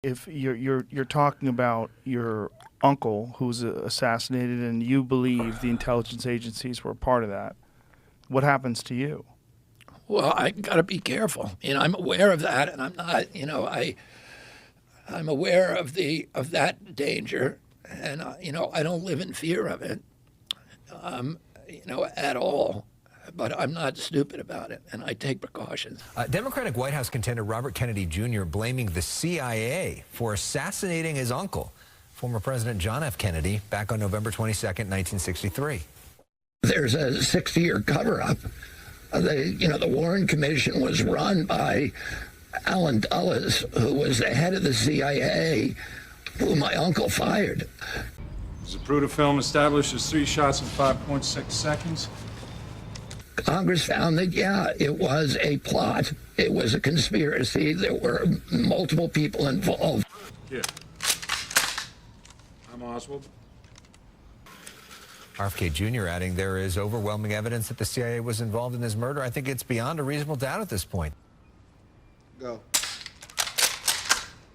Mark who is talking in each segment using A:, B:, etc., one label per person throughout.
A: If you're talking about your uncle who's assassinated, and you believe the intelligence agencies were a part of that, what happens to you?
B: Well, I got to be careful. I'm aware of that, and I'm not. I'm aware of that danger, and I don't live in fear of it, at all. But I'm not stupid about it, and I take precautions.
C: Democratic White House contender Robert Kennedy Jr. blaming the CIA for assassinating his uncle, former President John F. Kennedy, back on November 22nd, 1963.
B: There's a 60-year cover-up. The Warren Commission was run by Allen Dulles, who was the head of the CIA, who my uncle fired.
D: Zapruder film establishes 3 shots in 5.6 seconds.
B: Congress found that, it was a plot. It was a conspiracy. There were multiple people involved.
D: Here. I'm Oswald.
C: RFK Jr. adding there is overwhelming evidence that the CIA was involved in his murder. I think it's beyond a reasonable doubt at this point.
D: Go.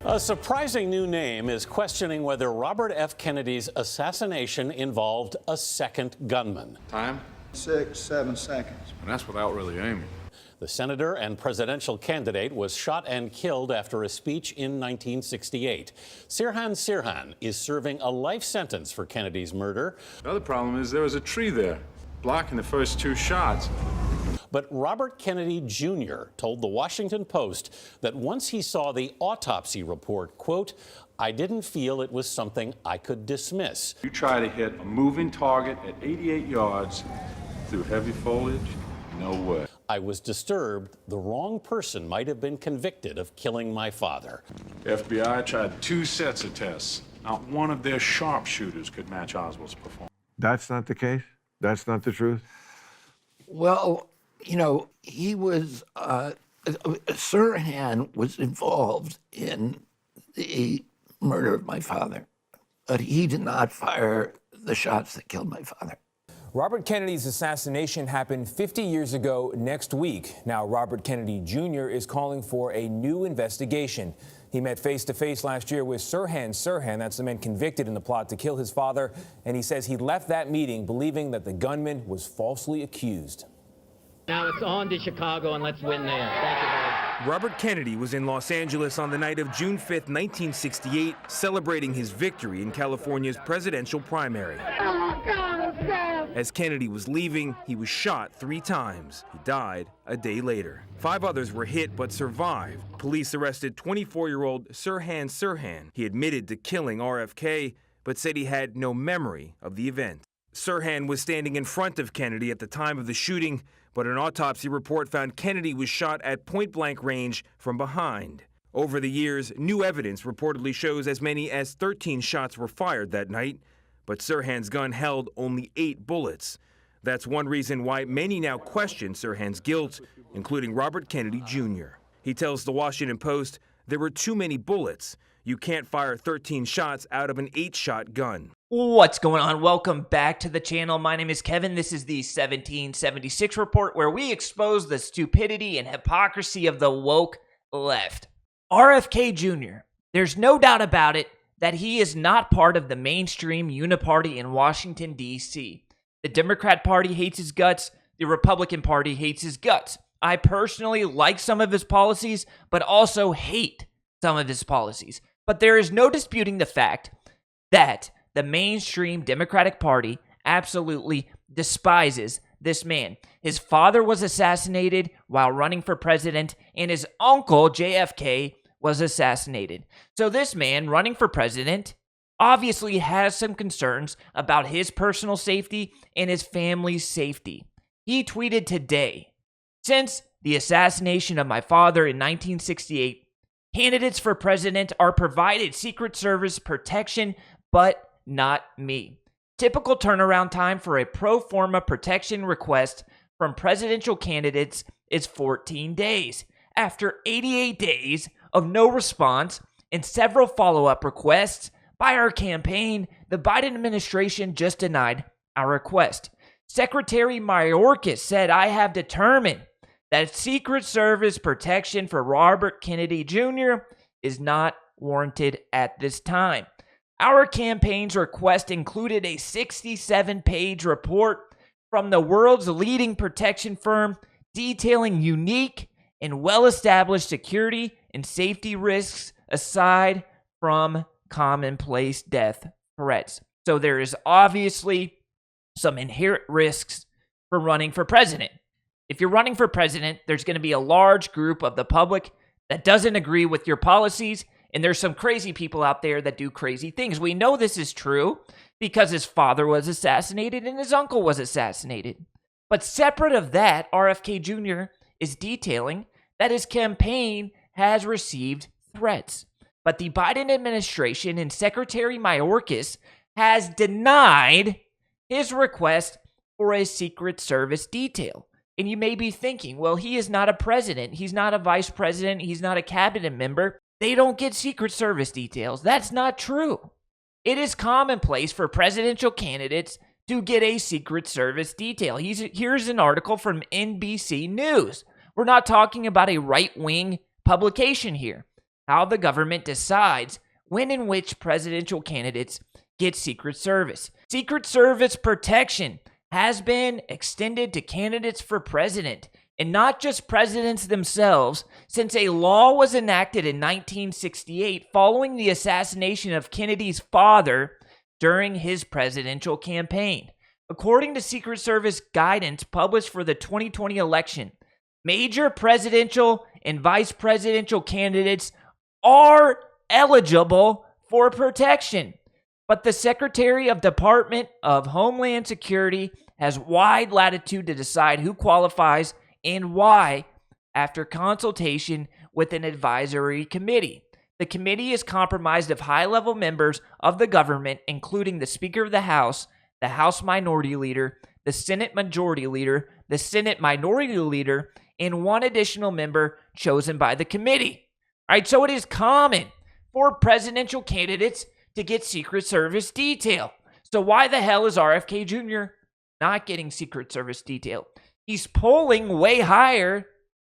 E: A surprising new name is questioning whether Robert F. Kennedy's assassination involved a second gunman.
D: Time?
F: 6, 7 seconds.
D: And that's without really aiming.
E: The senator and presidential candidate was shot and killed after a speech in 1968. Sirhan Sirhan is serving a life sentence for Kennedy's murder.
D: The other problem is there was a tree there, blocking the first 2 shots.
E: But Robert Kennedy Jr. told the Washington Post that once he saw the autopsy report, quote, "I didn't feel it was something I could dismiss."
D: You try to hit a moving target at 88 yards through heavy foliage? No way.
E: "I was disturbed. The wrong person might have been convicted of killing my father."
D: FBI tried 2 sets of tests. Not one of their sharpshooters could match Oswald's performance.
G: That's not the case? That's not the truth?
B: Well, he was, Sirhan was involved in the murder of my father, but he did not fire the shots that killed my father.
H: Robert Kennedy's assassination happened 50 years ago next week. Now, Robert Kennedy Jr. is calling for a new investigation. He met face-to-face last year with Sirhan Sirhan, that's the man convicted in the plot to kill his father, and he says he left that meeting believing that the gunman was falsely accused.
I: Now it's on to Chicago, and let's win there. Thank you, guys.
H: Robert Kennedy was in Los Angeles on the night of June 5th, 1968, celebrating his victory in California's presidential primary. As Kennedy was leaving, he was shot 3 times. He died a day later. 5 others were hit but survived. Police arrested 24-year-old Sirhan Sirhan. He admitted to killing RFK, but said he had no memory of the event. Sirhan was standing in front of Kennedy at the time of the shooting, but an autopsy report found Kennedy was shot at point-blank range from behind. Over the years, new evidence reportedly shows as many as 13 shots were fired that night, but Sirhan's gun held only 8 bullets. That's one reason why many now question Sirhan's guilt, including Robert Kennedy Jr. He tells the Washington Post there were too many bullets. You can't fire 13 shots out of an 8-shot gun.
J: What's going on? Welcome back to the channel. My name is Kevin. This is the 1776 report, where we expose the stupidity and hypocrisy of the woke left. RFK Jr., there's no doubt about it that he is not part of the mainstream uniparty in Washington, D.C. The Democrat Party hates his guts. The Republican Party hates his guts. I personally like some of his policies, but also hate some of his policies. But there is no disputing the fact that the mainstream Democratic Party absolutely despises this man. His father was assassinated while running for president, and his uncle, JFK, was assassinated. So this man running for president obviously has some concerns about his personal safety and his family's safety. He tweeted today, "Since the assassination of my father in 1968, candidates for president are provided Secret Service protection, but not me. Typical turnaround time for a pro forma protection request from presidential candidates is 14 days. After 88 days of no response and several follow-up requests by our campaign, the Biden administration just denied our request. Secretary Mayorkas said, I have determined that Secret Service protection for Robert Kennedy Jr. is not warranted at this time. Our campaign's request included a 67-page report from the world's leading protection firm detailing unique and well-established security and safety risks aside from commonplace death threats. So there is obviously some inherent risks for running for president. If you're running for president, there's going to be a large group of the public that doesn't agree with your policies, and there's some crazy people out there that do crazy things. We know this is true because his father was assassinated and his uncle was assassinated. But separate of that, RFK Jr. is detailing that his campaign has received threats. But the Biden administration and Secretary Mayorkas has denied his request for a Secret Service detail. And you may be thinking, well, he is not a president. He's not a vice president. He's not a cabinet member. They don't get Secret Service details. That's not true. It is commonplace for presidential candidates to get a Secret Service detail. Here's an article from NBC News. We're not talking about a right-wing publication here. How the government decides when and which presidential candidates get Secret Service. Secret Service protection has been extended to candidates for president, and not just presidents themselves, since a law was enacted in 1968 following the assassination of Kennedy's father during his presidential campaign. According to Secret Service guidance published for the 2020 election, major presidential and vice presidential candidates are eligible for protection. But the Secretary of Department of Homeland Security has wide latitude to decide who qualifies and why after consultation with an advisory committee. The committee is comprised of high-level members of the government, including the Speaker of the House Minority Leader, the Senate Majority Leader, the Senate Minority Leader, and one additional member chosen by the committee. All right, so it is common for presidential candidates to get Secret Service detail. So why the hell is RFK Jr. not getting Secret Service detail? He's polling way higher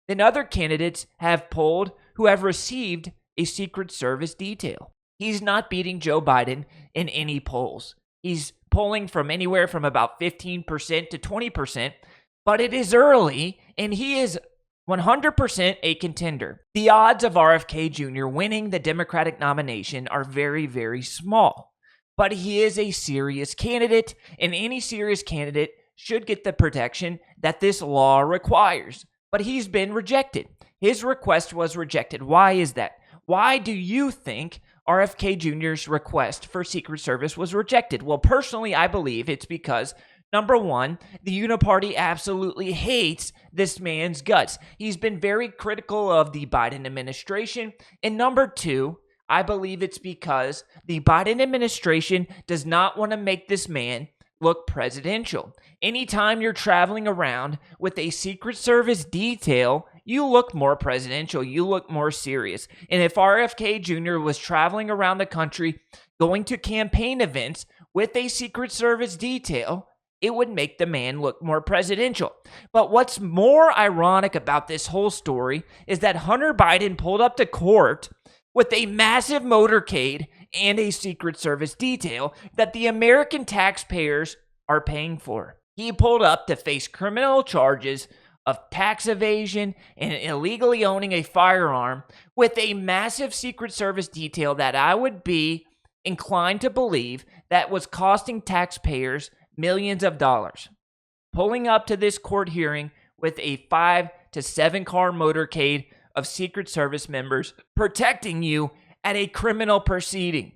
J: than other candidates have polled who have received a Secret Service detail. He's not beating Joe Biden in any polls. He's polling from anywhere from about 15% to 20%, but it is early, and he is 100% a contender. The odds of RFK Jr. winning the Democratic nomination are very, very small, but he is a serious candidate, and any serious candidate should get the protection that this law requires. But he's been rejected. His request was rejected. Why is that? Why do you think RFK Jr.'s request for Secret Service was rejected? Well, personally, I believe it's because, number one, the Uniparty absolutely hates this man's guts. He's been very critical of the Biden administration. And number two, I believe it's because the Biden administration does not want to make this man look presidential. Anytime you're traveling around with a Secret Service detail, you look more presidential, you look more serious. And if RFK Jr. was traveling around the country, going to campaign events with a Secret Service detail, it would make the man look more presidential. But what's more ironic about this whole story is that Hunter Biden pulled up to court with a massive motorcade and a Secret Service detail that the American taxpayers are paying for. He pulled up to face criminal charges of tax evasion and illegally owning a firearm with a massive Secret Service detail that I would be inclined to believe that was costing taxpayers millions of dollars. Pulling up to this court hearing with a 5 to 7 car motorcade of Secret Service members protecting you at a criminal proceeding.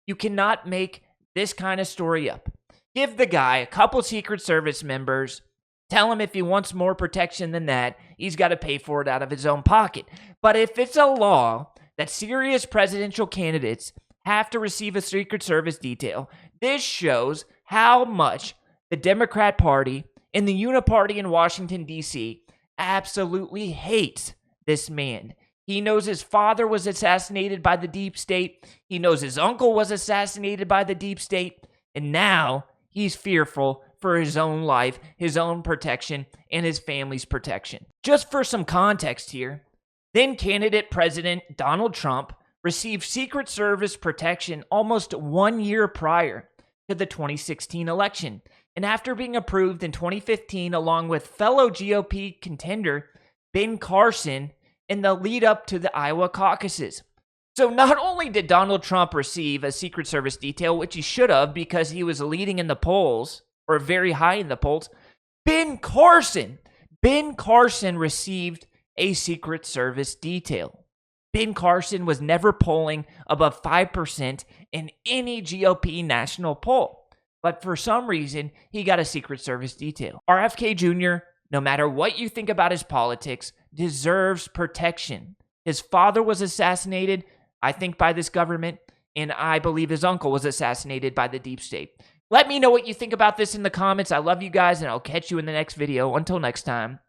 J: You cannot make this kind of story up. Give the guy a couple Secret Service members, tell him if he wants more protection than that, he's got to pay for it out of his own pocket. But if it's a law that serious presidential candidates have to receive a Secret Service detail, this shows how much the Democrat Party and the Uniparty in Washington, D.C. absolutely hates this man. He knows his father was assassinated by the deep state. He knows his uncle was assassinated by the deep state. And now he's fearful for his own life, his own protection, and his family's protection. Just for some context here, then candidate President Donald Trump received Secret Service protection almost 1 year prior to the 2016 election, and after being approved in 2015 along with fellow GOP contender Ben Carson in the lead up to the Iowa caucuses. So not only did Donald Trump receive a Secret Service detail, which he should have because he was leading in the polls, or very high in the polls, Ben Carson received a Secret Service detail. Ben Carson was never polling above 5% in any GOP national poll, but for some reason, he got a Secret Service detail. RFK Jr., no matter what you think about his politics, deserves protection. His father was assassinated, I think, by this government, and I believe his uncle was assassinated by the deep state. Let me know what you think about this in the comments. I love you guys, and I'll catch you in the next video. Until next time.